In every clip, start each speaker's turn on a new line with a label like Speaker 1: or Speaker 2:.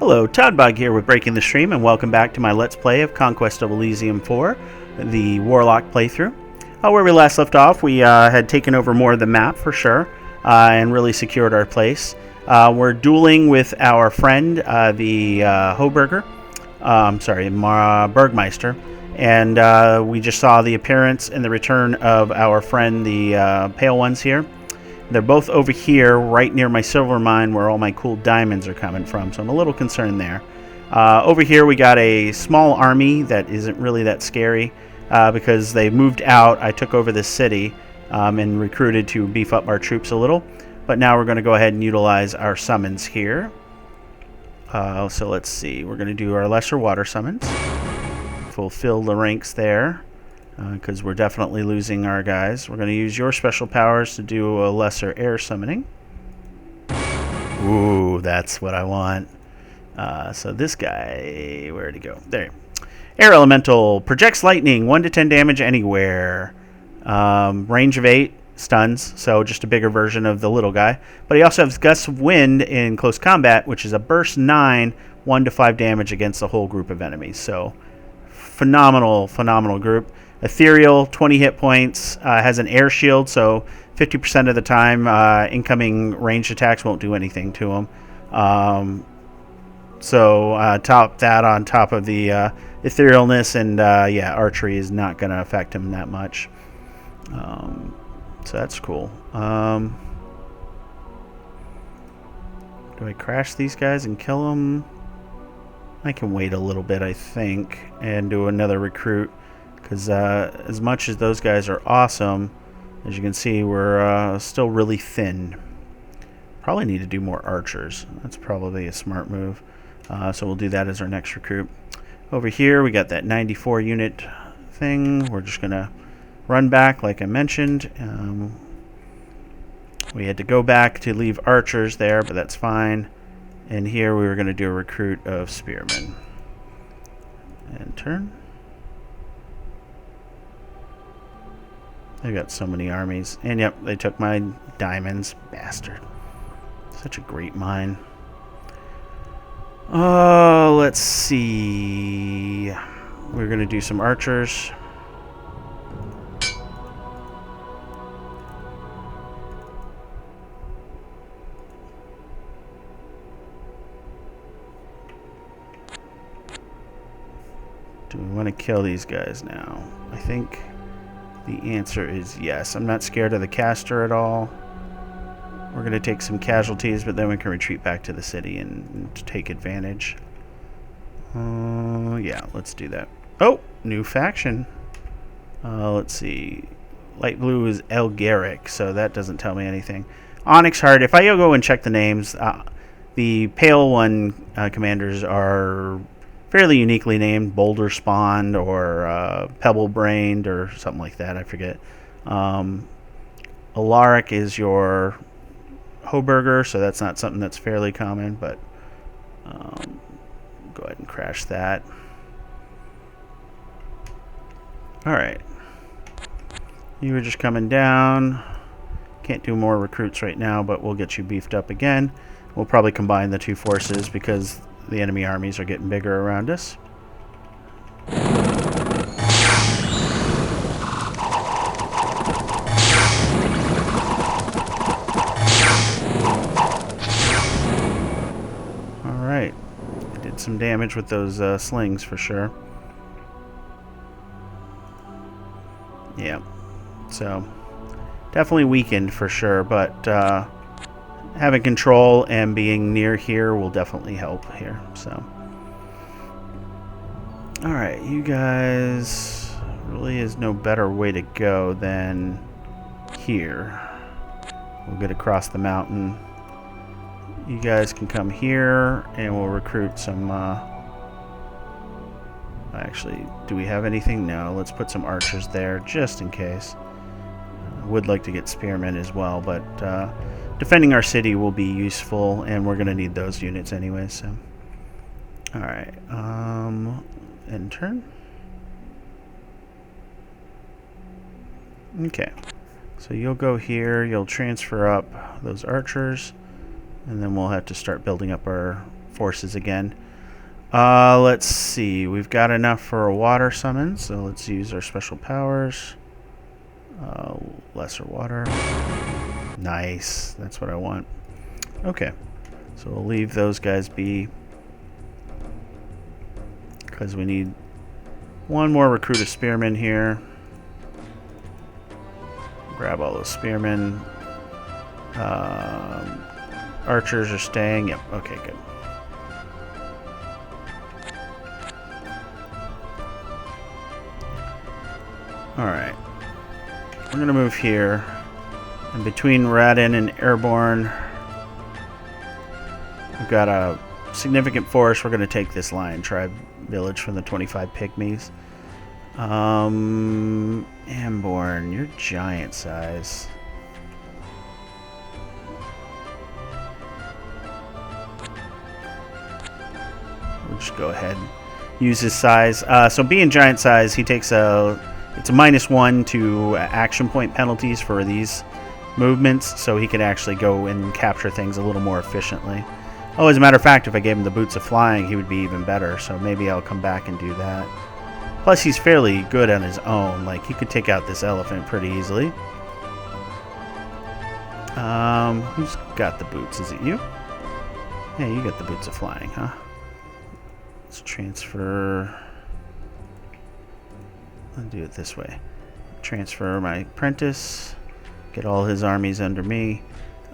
Speaker 1: Hello, Toddbog here with Breaking the Stream, and welcome back to my Let's Play of Conquest of Elysium 4, the Warlock playthrough. Where we last left off, we had taken over more of the map for sure, and really secured our place. We're dueling with our friend, the Bergmeister, and we just saw the appearance and the return of our friend, the Pale Ones here. They're both over here, right near my silver mine, where all my cool diamonds are coming from, so I'm a little concerned there. Over here, we got a small army that isn't really that scary, because they moved out. I took over this city and recruited to beef up our troops a little, but now we're going to go ahead and utilize our summons here. So let's see, we're going to do our lesser water summons, fulfill the ranks there. Because we're definitely losing our guys. We're going to use your special powers to do a lesser air summoning. Ooh, that's what I want. So this guy, where'd he go? There. Air Elemental, projects lightning, 1 to 10 damage anywhere. Range of 8, stuns, so just a bigger version of the little guy. But he also has gusts of wind in close combat, which is a burst 9, 1 to 5 damage against the whole group of enemies. So phenomenal group. Ethereal, 20 hit points, has an air shield, so 50% of the time incoming ranged attacks won't do anything to him. Top that on top of the etherealness, and yeah, archery is not going to affect him that much. So that's cool. Do I crash these guys and kill them? I can wait a little bit, I think, and do another recruit. Because as much as those guys are awesome, as you can see, we're still really thin. Probably need to do more archers. That's probably a smart move. So we'll do that as our next recruit. Over here, we got that 94 unit thing. We're just going to run back, like I mentioned. We had to go back to leave archers there, but that's fine. And here we were going to do a recruit of spearmen. And turn. They got so many armies. And yep, they took my diamonds. Bastard. Such a great mine. Oh, let's see. We're going to do some archers. Do we want to kill these guys now? I think the answer is yes. I'm not scared of the caster at all. We're going to take some casualties, but then we can retreat back to the city and take advantage. Yeah, let's do that. Oh, new faction. Let's see. Light blue is Elgaric, so that doesn't tell me anything. Onyx Heart, if I go and check the names, the Pale One commanders are fairly uniquely named, Boulder Spawned or Pebble Brained or something like that, I forget. Alaric is your Hoburger, so that's not something that's fairly common, but go ahead and crash that. Alright. You were just coming down. Can't do more recruits right now, but we'll get you beefed up again. We'll probably combine the two forces because the enemy armies are getting bigger around us. Alright. Did some damage with those slings for sure. Yeah. So, definitely weakened for sure, but having control and being near here will definitely help here. So, alright, you guys, really is no better way to go than here. We'll get across the mountain. You guys can come here and we'll recruit some actually, do we have anything? No, let's put some archers there just in case. I would like to get spearmen as well, but defending our city will be useful, and we're going to need those units anyway, so. Alright, end turn. Okay, so you'll go here, you'll transfer up those archers, and then we'll have to start building up our forces again. Let's see. We've got enough for a water summon, so let's use our special powers. Lesser water. Nice. That's what I want. Okay. So we'll leave those guys be, because we need one more recruit of spearmen here. Grab all those spearmen. Archers are staying. Yep. Okay, good. Alright. We're going to move here. And between Radin and Airborne, we've got a significant force. We're going to take this lion tribe village from the 25 pygmies. Airborne, you're giant size. We'll just go ahead and use his size. So being giant size, he takes it's a -1 to action point penalties for these movements, so he can actually go and capture things a little more efficiently. Oh, as a matter of fact, if I gave him the boots of flying, he would be even better, so maybe I'll come back and do that. Plus, he's fairly good on his own. Like, he could take out this elephant pretty easily. Who's got the boots? Is it you? Yeah, you got the boots of flying, huh? Let's transfer. I'll do it this way. Transfer my apprentice. Get all his armies under me.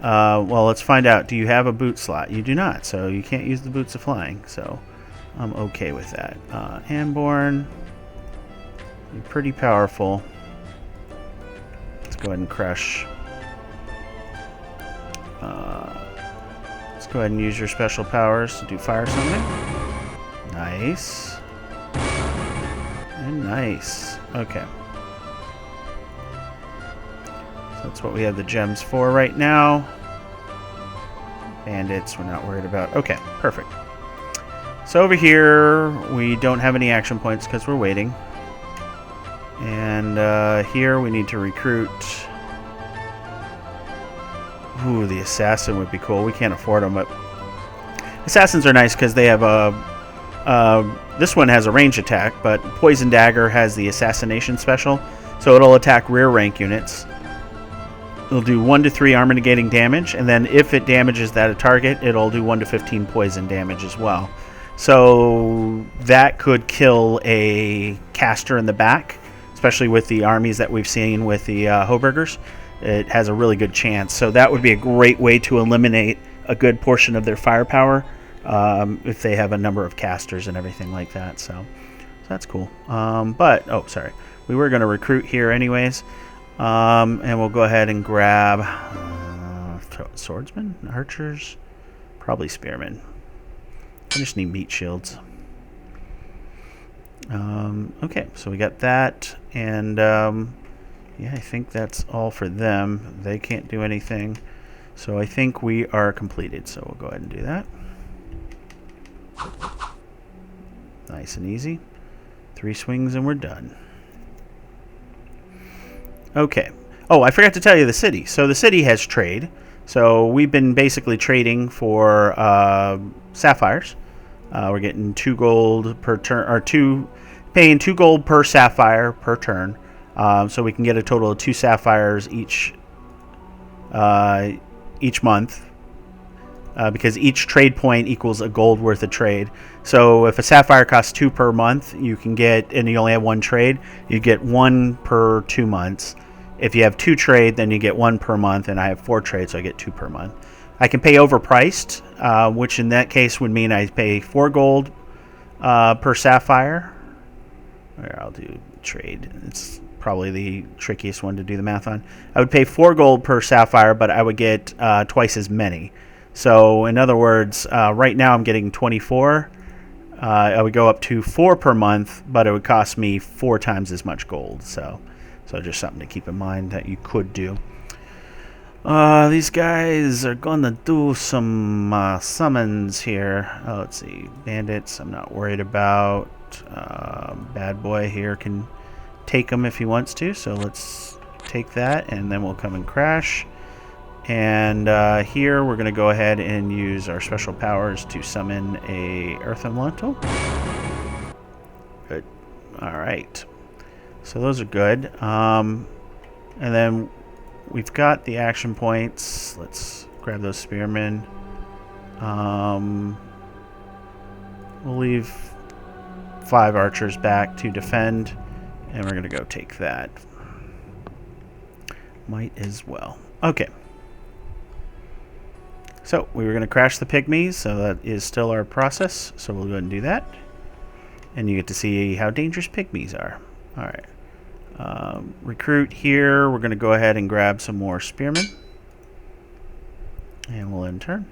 Speaker 1: Well, let's find out. Do you have a boot slot? You do not, so you can't use the boots of flying. So I'm okay with that. Anborn, you're pretty powerful. Let's go ahead and crush. Let's go ahead and use your special powers to do fire summoning. Nice. And nice. Okay. So that's what we have the gems for right now. Bandits, we're not worried about. Okay, perfect. So over here, we don't have any action points because we're waiting. And here we need to recruit. Ooh, the assassin would be cool. We can't afford them, but assassins are nice because they have a. This one has a range attack, but Poison Dagger has the assassination special, so it'll attack rear rank units. It'll do 1 to 3 armor negating damage, and then if it damages that target, it'll do 1 to 15 poison damage as well. So that could kill a caster in the back, especially with the armies that we've seen with the Hoburgers. It has a really good chance. So that would be a great way to eliminate a good portion of their firepower if they have a number of casters and everything like that. So that's cool. Oh, sorry. We were going to recruit here anyways. And we'll go ahead and grab swordsmen, archers, probably spearmen. I just need meat shields. Okay, so we got that, and yeah, I think that's all for them. They can't do anything, so I think we are completed. So we'll go ahead and do that. Nice and easy. 3 swings and we're done. Okay. Oh, I forgot to tell you the city. So the city has trade. So we've been basically trading for sapphires. We're getting 2 gold per turn, or paying 2 gold per sapphire per turn. So we can get a total of 2 sapphires each month. Because each trade point equals a gold worth of trade. So if a sapphire costs 2 per month, you can get, and you only have 1 trade, you get 1 per 2 months. If you have 2 trade, then you get 1 per month, and I have 4 trades, so I get 2 per month. I can pay overpriced, which in that case would mean I pay 4 gold per sapphire. Here, I'll do trade. It's probably the trickiest one to do the math on. I would pay 4 gold per sapphire, but I would get twice as many. So in other words, right now I'm getting 24. I would go up to 4 per month, but it would cost me 4 times as much gold. So just something to keep in mind that you could do. These guys are going to do some summons here. Let's see. Bandits, I'm not worried about. Bad boy here can take them if he wants to. So let's take that, and then we'll come and crash. And here we're going to go ahead and use our special powers to summon a Earth Elemental. Good. All right. So those are good. And then we've got the action points. Let's grab those spearmen. We'll leave 5 archers back to defend, and we're going to go take that. Might as well. Okay. So we were going to crash the pygmies, so that is still our process. So we'll go ahead and do that. And you get to see how dangerous pygmies are. All right. Recruit here. We're going to go ahead and grab some more spearmen. And we'll end turn.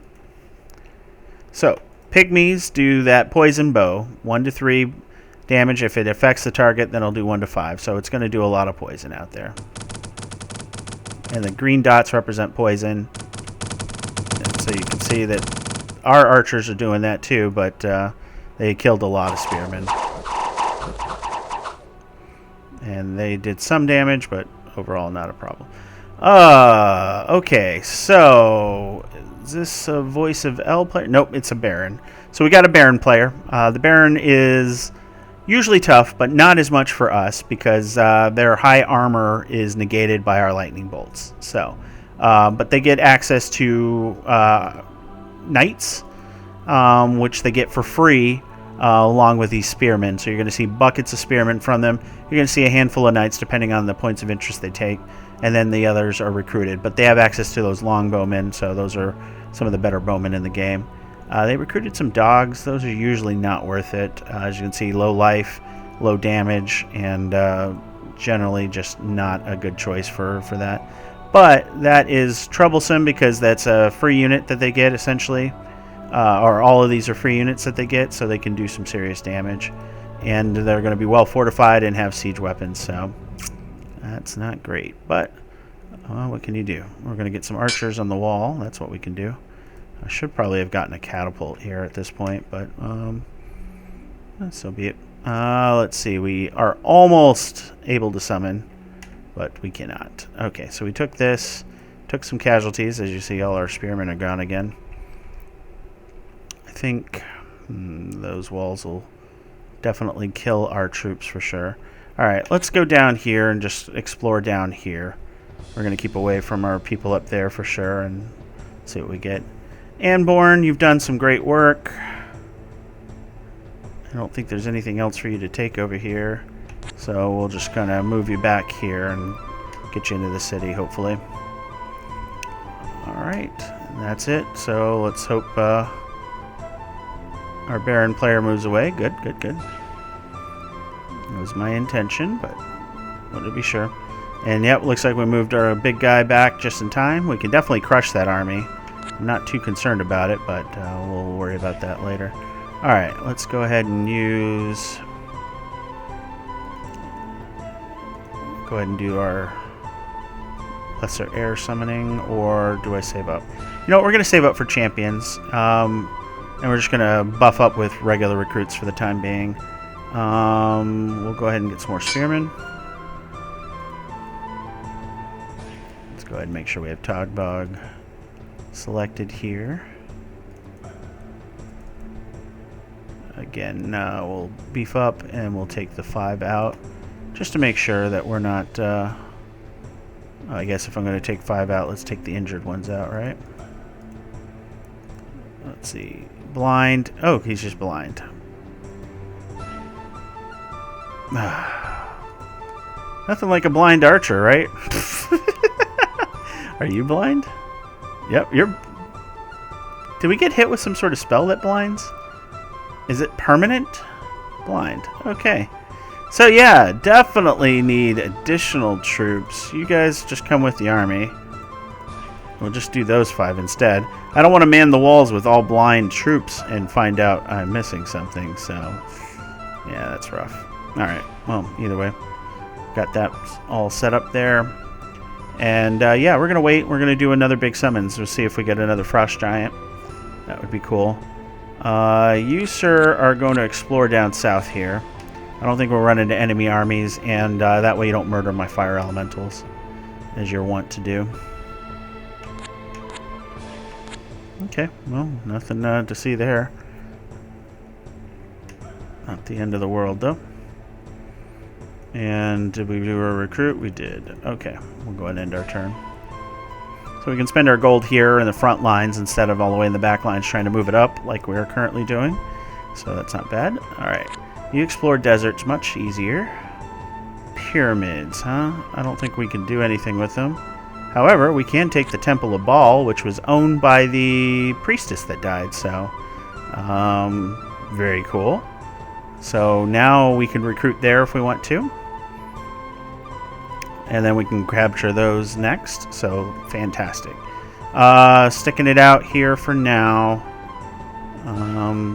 Speaker 1: So, pygmies do that poison bow. 1 to 3 damage. If it affects the target, then it'll do 1 to 5. So it's going to do a lot of poison out there. And the green dots represent poison. And so you can see that our archers are doing that too, but they killed a lot of spearmen. And they did some damage, but overall not a problem. Okay, so is this a Voice of L player? Nope, it's a Baron. So we got a Baron player. The Baron is usually tough, but not as much for us because their high armor is negated by our lightning bolts. So, but they get access to knights, which they get for free along with these spearmen. So you're going to see buckets of spearmen from them. You're going to see a handful of knights depending on the points of interest they take. And then the others are recruited. But they have access to those longbowmen, so those are some of the better bowmen in the game. They recruited some dogs. Those are usually not worth it. As you can see, low life, low damage, and generally just not a good choice for that. But that is troublesome because that's a free unit that they get, essentially. Or all of these are free units that they get, so they can do some serious damage. And they're going to be well fortified and have siege weapons, so that's not great. But what can you do? We're going to get some archers on the wall. That's what we can do. I should probably have gotten a catapult here at this point, but so be it. Let's see. We are almost able to summon, but we cannot. Okay, so we took this, took some casualties. As you see, all our spearmen are gone again. I think those walls will definitely kill our troops for sure. Alright, let's go down here and just explore down here. We're going to keep away from our people up there for sure and see what we get. Anborn, you've done some great work. I don't think there's anything else for you to take over here. So we'll just kind of move you back here and get you into the city, hopefully. Alright, that's it. So let's hope our Baron player moves away. Good, good, good. It was my intention, but wanted to be sure. And yep, looks like we moved our big guy back just in time. We can definitely crush that army. I'm not too concerned about it, but we'll worry about that later. Alright, let's go ahead and use... Go ahead and do our lesser air summoning, or do I save up? You know what, we're going to save up for champions. And we're just going to buff up with regular recruits for the time being. We'll go ahead and get some more spearmen. Let's go ahead and make sure we have Togbog selected here. Again, we'll beef up and we'll take the 5 out just to make sure that we're not... I guess if I'm going to take 5 out, let's take the injured ones out, right? Let's see. Blind. Oh, he's just blind. Nothing like a blind archer, right? Are you blind? Yep, you're... Did we get hit with some sort of spell that blinds? Is it permanent? Blind. Okay. So yeah, definitely need additional troops. You guys just come with the army. We'll just do those 5 instead. I don't want to man the walls with all blind troops and find out I'm missing something, so... Yeah, that's rough. Alright, well, either way. Got that all set up there. And yeah, we're going to wait. We're going to do another big summons. We'll see if we get another Frost Giant. That would be cool. You, sir, are going to explore down south here. I don't think we'll run into enemy armies, and that way you don't murder my fire elementals, as you're wont to do. Okay, well, nothing to see there. Not the end of the world, though. And did we do a recruit? We did. Okay, we'll go ahead and end our turn. So we can spend our gold here in the front lines instead of all the way in the back lines trying to move it up like we are currently doing. So that's not bad. Alright, you explore deserts, much easier. Pyramids, huh? I don't think we can do anything with them. However, we can take the Temple of Baal, which was owned by the priestess that died, so very cool. So now we can recruit there if we want to. And then we can capture those next, so fantastic. Sticking it out here for now.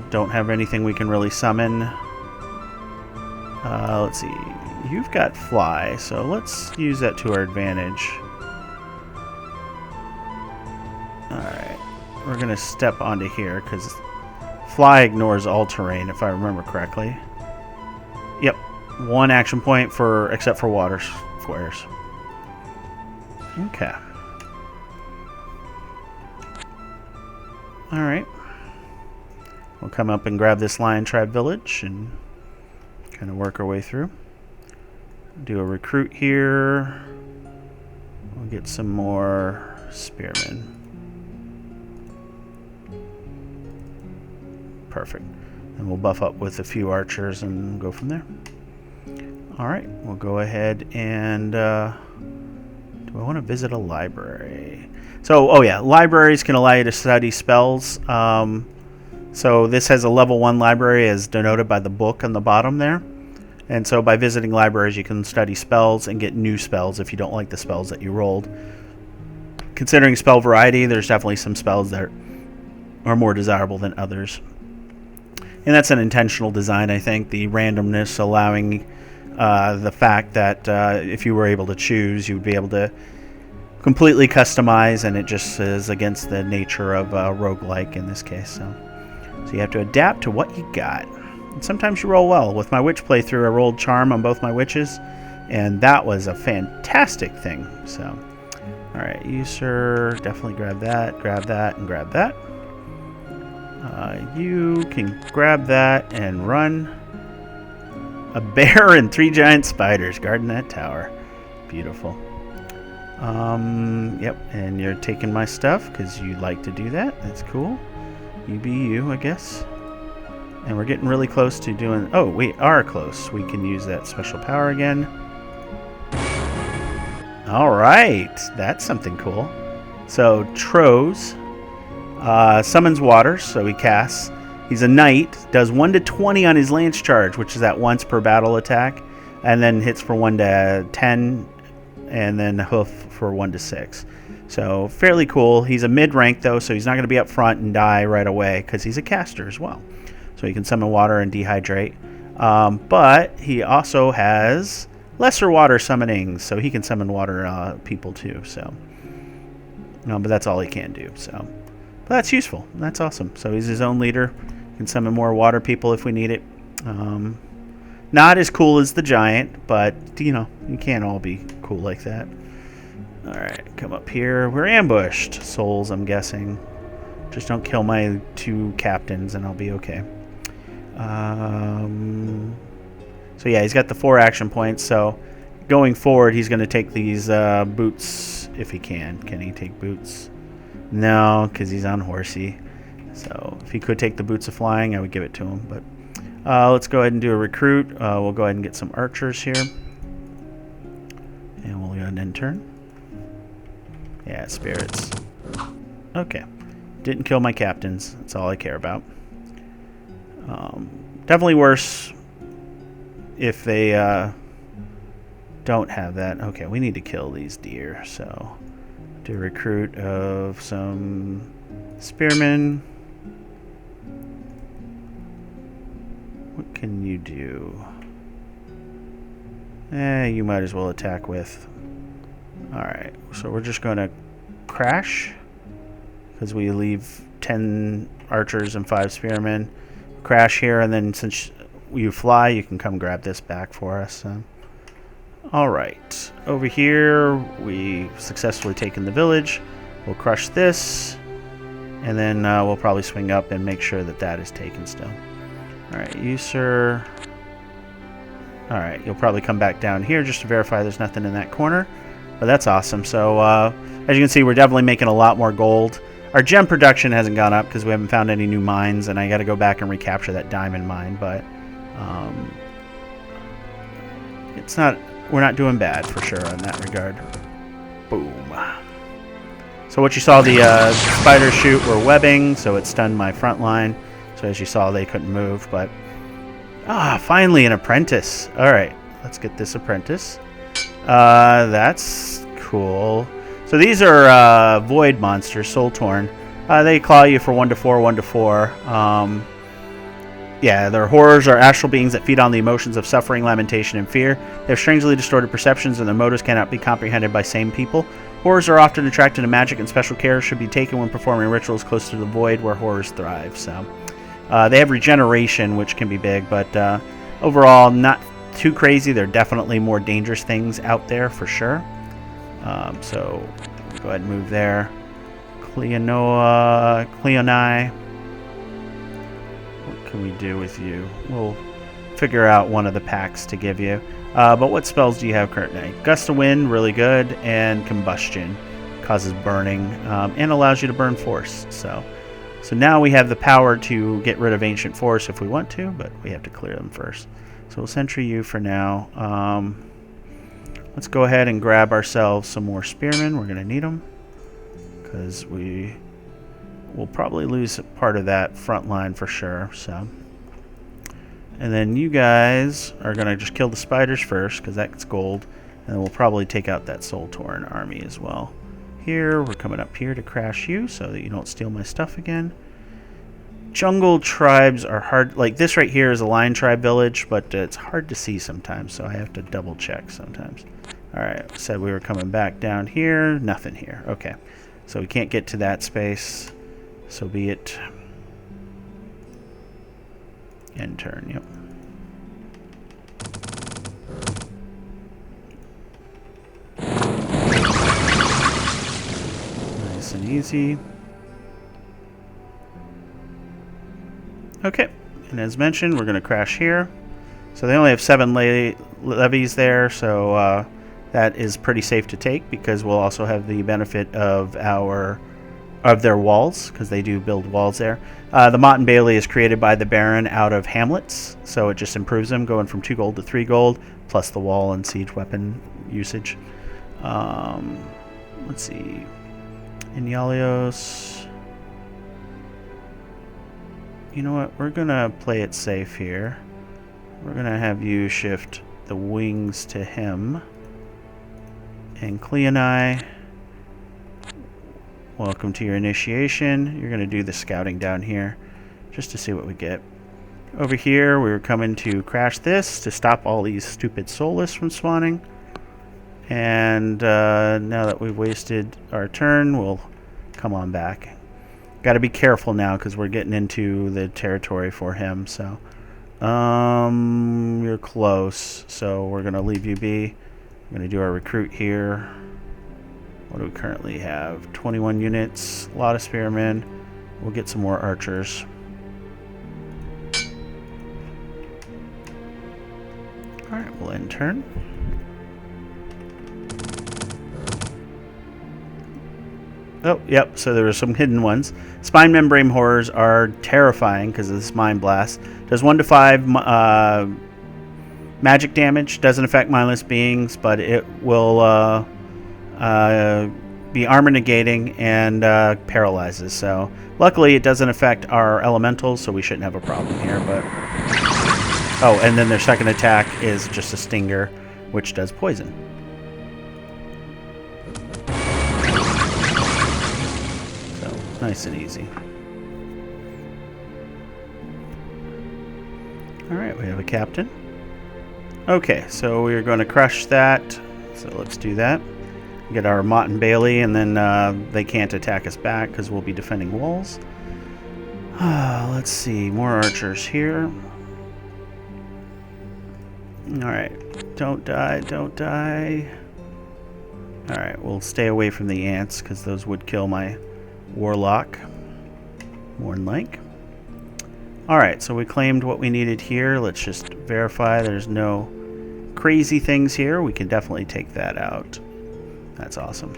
Speaker 1: Don't have anything we can really summon. Let's see. You've got fly, so let's use that to our advantage. Alright, we're going to step onto here because fly ignores all terrain, if I remember correctly. Yep, 1 action point except for water squares. Okay. Alright. We'll come up and grab this Lion Tribe village and kind of work our way through. Do a recruit here. We'll get some more spearmen. Perfect. And we'll buff up with a few archers and go from there. Alright, we'll go ahead and... do I want to visit a library? So, oh yeah, libraries can allow you to study spells. So this has a level 1 library as denoted by the book on the bottom there. And so by visiting libraries, you can study spells and get new spells if you don't like the spells that you rolled. Considering spell variety, there's definitely some spells that are more desirable than others. And that's an intentional design, I think. The randomness allowing the fact that if you were able to choose, you would be able to completely customize, and it just is against the nature of roguelike in this case. So you have to adapt to what you got. And sometimes you roll well. With my witch playthrough, I rolled charm on both my witches, and that was a fantastic thing. So, alright, you, sir, definitely grab that, and grab that. You can grab that and run. A bear and 3 giant spiders guarding that tower. Beautiful. Yep, and you're taking my stuff because you like to do that. That's cool. You be you, I guess. And we're getting really close to doing... Oh, we are close. We can use that special power again. Alright, that's something cool. So, Troz summons water, so he casts. He's a knight, does 1 to 20 on his lance charge, which is that once per battle attack, and then hits for 1 to 10, and then hoof for 1 to 6. So fairly cool. He's a mid-rank though, so he's not going to be up front and die right away because he's a caster as well. So he can summon water and dehydrate. But he also has lesser water summonings, so he can summon water people too. So, but that's all he can do. So, but that's useful. That's awesome. So he's his own leader. Can summon more water people if we need it. Not as cool as the giant, but you can't all be cool like that. Alright, come up here. We're ambushed. Souls, I'm guessing. Just don't kill my 2 captains and I'll be okay. So yeah, he's got the 4 action points, so going forward he's going to take these boots if he can. Can he take boots? No, because he's on horsey. So if he could take the boots of flying, I would give it to him. But let's go ahead and do a recruit. We'll go ahead and get some archers here. And we'll go ahead and end turn. Yeah, spirits. Okay. Didn't kill my captains. That's all I care about. Definitely worse if they don't have that. Okay, we need to kill these deer. So, do a recruit of some spearmen. What can you do? You might as well attack with. Alright, so we're just going to crash because we leave 10 archers and 5 spearmen. Crash here, and then since you fly, you can come grab this back for us. Alright, over here, we successfully taken the village. We'll crush this. And then we'll probably swing up and make sure that that is taken still. Alright, you, sir. Alright, you'll probably come back down here just to verify there's nothing in that corner. But that's awesome. So, as you can see, we're definitely making a lot more gold. Our gem production hasn't gone up because we haven't found any new mines, and I got to go back and recapture that diamond mine. But it's not. We're not doing bad for sure in that regard. Boom. So what you saw, the spiders shoot were webbing, so it stunned my front line. So as you saw, they couldn't move. But finally an apprentice. All right, let's get this apprentice. That's cool. So these are void monsters, soul torn. They claw you for 1 to 4, 1 to 4. Yeah, their horrors are astral beings that feed on the emotions of suffering, lamentation, and fear. They have strangely distorted perceptions, and their motives cannot be comprehended by sane people. Horrors are often attracted to magic, and special care should be taken when performing rituals close to the void where horrors thrive. So they have regeneration, which can be big, but overall, not too crazy. They're definitely more dangerous things out there for sure. So go ahead and move there. Cleoni. What can we do with you? We'll figure out one of the packs to give you. But what spells do you have currently? Gust of Wind, really good, and Combustion causes burning and allows you to burn force. So now we have the power to get rid of Ancient Force if we want to, but we have to clear them first. So we'll sentry you for now. Let's go ahead and grab ourselves some more spearmen. We're going to need them because we will probably lose part of that front line for sure. So, and then you guys are going to just kill the spiders first because that's gold, and then we'll probably take out that Soul Torn army as well. Here, we're coming up here to crash you so that you don't steal my stuff again. Jungle tribes are hard. Like this right here is a lion tribe village, but it's hard to see sometimes, so I have to double check sometimes. Alright, said we were coming back down here. Nothing here. Okay, so we can't get to that space. So be it. End turn, yep. Nice and easy. Okay, and as mentioned, we're going to crash here. So they only have 7 levies there, so that is pretty safe to take because we'll also have the benefit of their walls because they do build walls there. The Mott and Bailey is created by the Baron out of hamlets, so it just improves them, going from 2 gold to 3 gold, plus the wall and siege weapon usage. Let's see, Inyalios. You know what? We're gonna play it safe here. We're gonna have you shift the wings to him. And Cleoni, welcome to your initiation. You're gonna do the scouting down here just to see what we get. Over here, we're coming to crash this to stop all these stupid soulless from spawning. And now that we've wasted our turn, we'll come on back. Got to be careful now because we're getting into the territory for him. So you're close, so we're gonna leave you be. We're gonna do our recruit here. What do we currently have? 21 units, a lot of spearmen. We'll get some more archers. All right, we'll end turn. Oh, yep, so there were some hidden ones. Spine membrane horrors are terrifying because of this mind blast. Does 1 to 5 magic damage. Doesn't affect mindless beings, but it will be armor negating and paralyzes. So luckily it doesn't affect our elementals, so we shouldn't have a problem here. But oh, and then their second attack is just a stinger, which does poison. Nice and easy. Alright, we have a captain. Okay, so we're going to crush that. So let's do that. Get our Mott and Bailey, and then they can't attack us back because we'll be defending walls. Let's see, more archers here. Alright, don't die, don't die. Alright, we'll stay away from the ants because those would kill my Warlock. more than like. Alright, so we claimed what we needed here. Let's just verify there's no crazy things here. We can definitely take that out. That's awesome.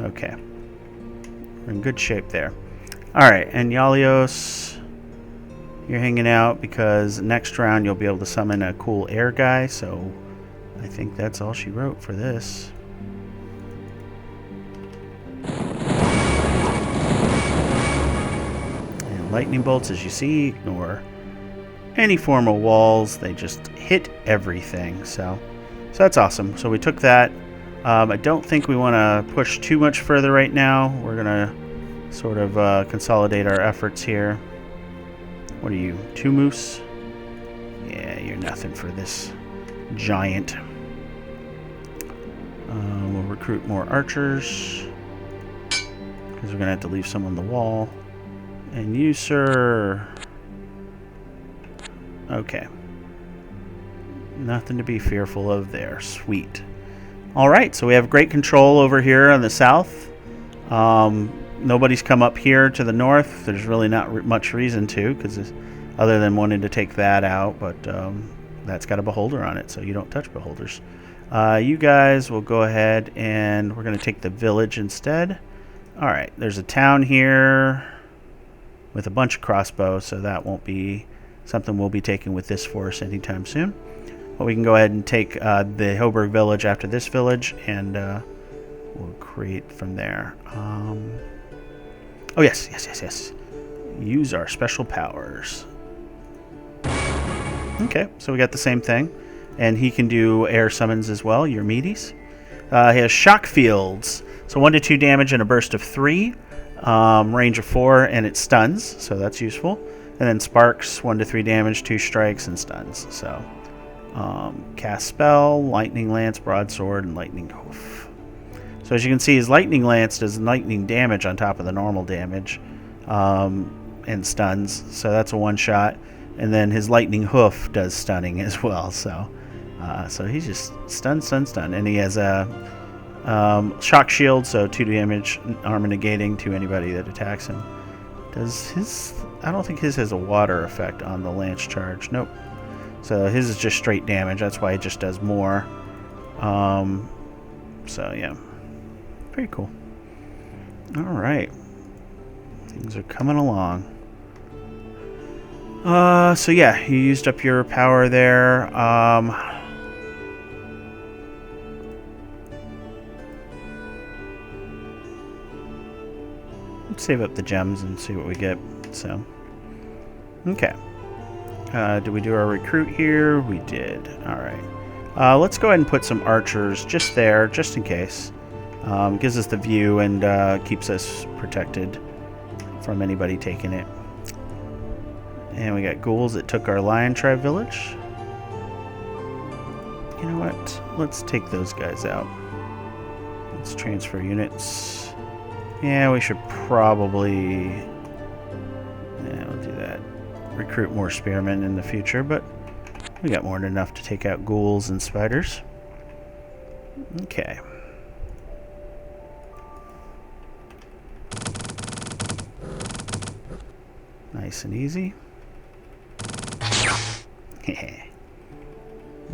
Speaker 1: Okay. We're in good shape there. Alright, and Yalios, you're hanging out because next round you'll be able to summon a cool air guy, so I think that's all she wrote for this. And lightning bolts, as you see, ignore any form of walls. They just hit everything, so that's awesome. So we took that. I don't think we want to push too much further right now. We're going to sort of consolidate our efforts here. What are you, 2 moose? Yeah, you're nothing for this giant. We'll recruit more archers, because we're going to have to leave some on the wall. And you, sir. Okay. Nothing to be fearful of there. Sweet. Alright, so we have great control over here on the south. Nobody's come up here to the north. There's really not much reason to, because other than wanting to take that out, but that's got a beholder on it, so you don't touch beholders. You guys will go ahead and we're going to take the village instead. Alright, there's a town here with a bunch of crossbows, so that won't be something we'll be taking with this force anytime soon. But we can go ahead and take the Hoburg village after this village, and we'll create from there. Oh, yes. Use our special powers. Okay, so we got the same thing. And he can do air summons as well, your meaties. He has shock fields. So 1 to 2 damage and a burst of 3. Range of 4, and it stuns, so that's useful. And then sparks, 1 to 3 damage, 2 strikes, and stuns. So cast spell, lightning lance, broadsword, and lightning hoof. So as you can see, his lightning lance does lightning damage on top of the normal damage, and stuns. So that's a 1-shot. And then his lightning hoof does stunning as well. So he's just stun, and he has a shock shield, so 2 damage, armor negating to anybody that attacks him. Does his? I don't think his has a water effect on the lance charge. Nope. So his is just straight damage. That's why it just does more. So yeah, pretty cool. All right, things are coming along. So yeah, you used up your power there. Let's save up the gems and see what we get. So, okay. Did we do our recruit here? We did. Alright. Let's go ahead and put some archers just there, just in case. Gives us the view and keeps us protected from anybody taking it. And we got ghouls that took our lion tribe village. You know what? Let's take those guys out. Let's transfer units. Yeah, we should probably... Yeah, we'll do that. Recruit more spearmen in the future, but we got more than enough to take out ghouls and spiders. Okay. Nice and easy.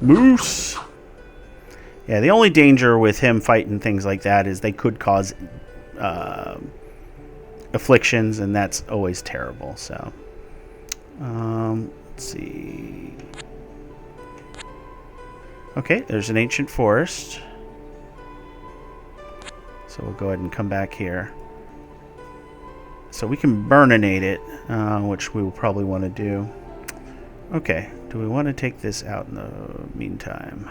Speaker 1: Moose! Yeah, the only danger with him fighting things like that is they could cause afflictions, and that's always terrible. So, let's see. Okay, there's an ancient forest. So we'll go ahead and come back here. So we can burninate it, which we will probably want to do. Okay, do we want to take this out in the meantime?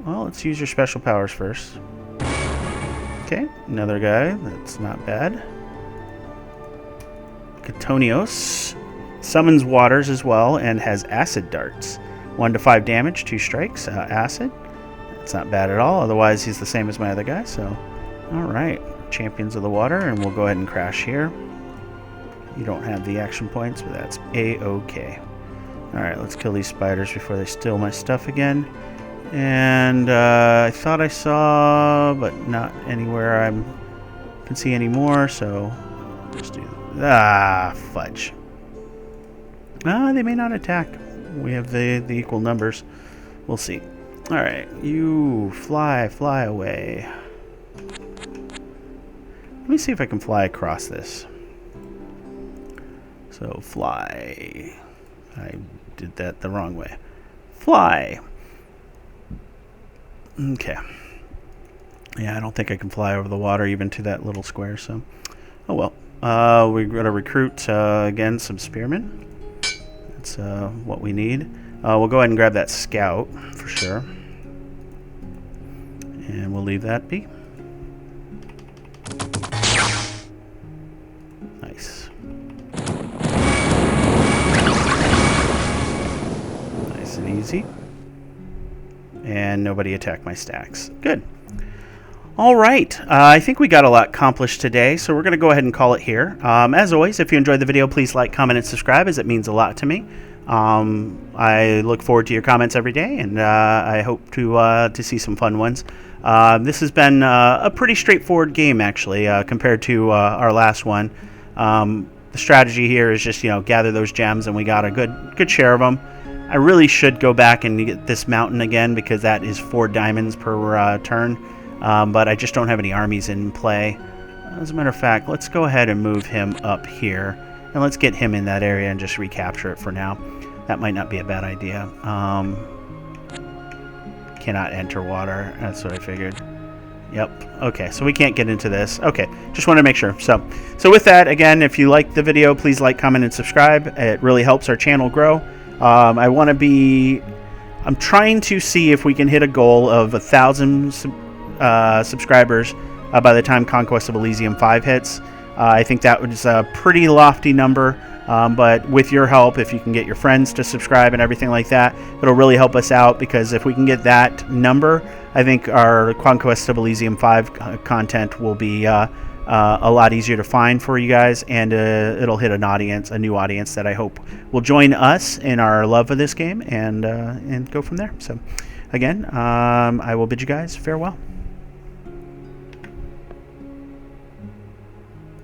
Speaker 1: Well, let's use your special powers first. Okay, another guy. That's not bad. Catonios summons waters as well and has acid darts. 1 to 5 damage, 2 strikes, acid. That's not bad at all. Otherwise, he's the same as my other guy. So, all right, champions of the water, and we'll go ahead and crash here. You don't have the action points, but that's a-okay. All right, let's kill these spiders before they steal my stuff again. And I thought I saw, but not anywhere I'm can see any more, so just do... Ah, fudge. They may not attack. We have the equal numbers. We'll see. Alright, you fly away. Let me see if I can fly across this. So, fly. I did that the wrong way. Fly. Okay. Yeah, I don't think I can fly over the water even to that little square, so... Oh well. We're going to recruit, again, some spearmen. That's what we need. We'll go ahead and grab that scout, for sure. And we'll leave that be. Nice. Nice and easy. And nobody attacked my stacks. Good. All right. I think we got a lot accomplished today, so we're going to go ahead and call it here. As always, if you enjoyed the video, please like, comment, and subscribe, as it means a lot to me. I look forward to your comments every day, and I hope to see some fun ones. This has been a pretty straightforward game, actually, compared to our last one. The strategy here is just, gather those gems, and we got a good share of them. I really should go back and get this mountain again, because that is 4 diamonds per turn, but I just don't have any armies in play. As a matter of fact, let's go ahead and move him up here, and let's get him in that area and just recapture it for now. That might not be a bad idea. Cannot enter water. That's what I figured. Yep. Okay, so we can't get into this. Okay, just want to make sure. So with that, again, if you like the video, please like, comment, and subscribe. It really helps our channel grow. I'm trying to see if we can hit a goal of 1,000 subscribers by the time Conquest of Elysium 5 hits. I think that was a pretty lofty number, but with your help, if you can get your friends to subscribe and everything like that, it'll really help us out, because if we can get that number, I think our Conquest of Elysium 5 content will be a lot easier to find for you guys, and it'll hit a new audience that I hope will join us in our love of this game, and go from there. So again, I will bid you guys farewell.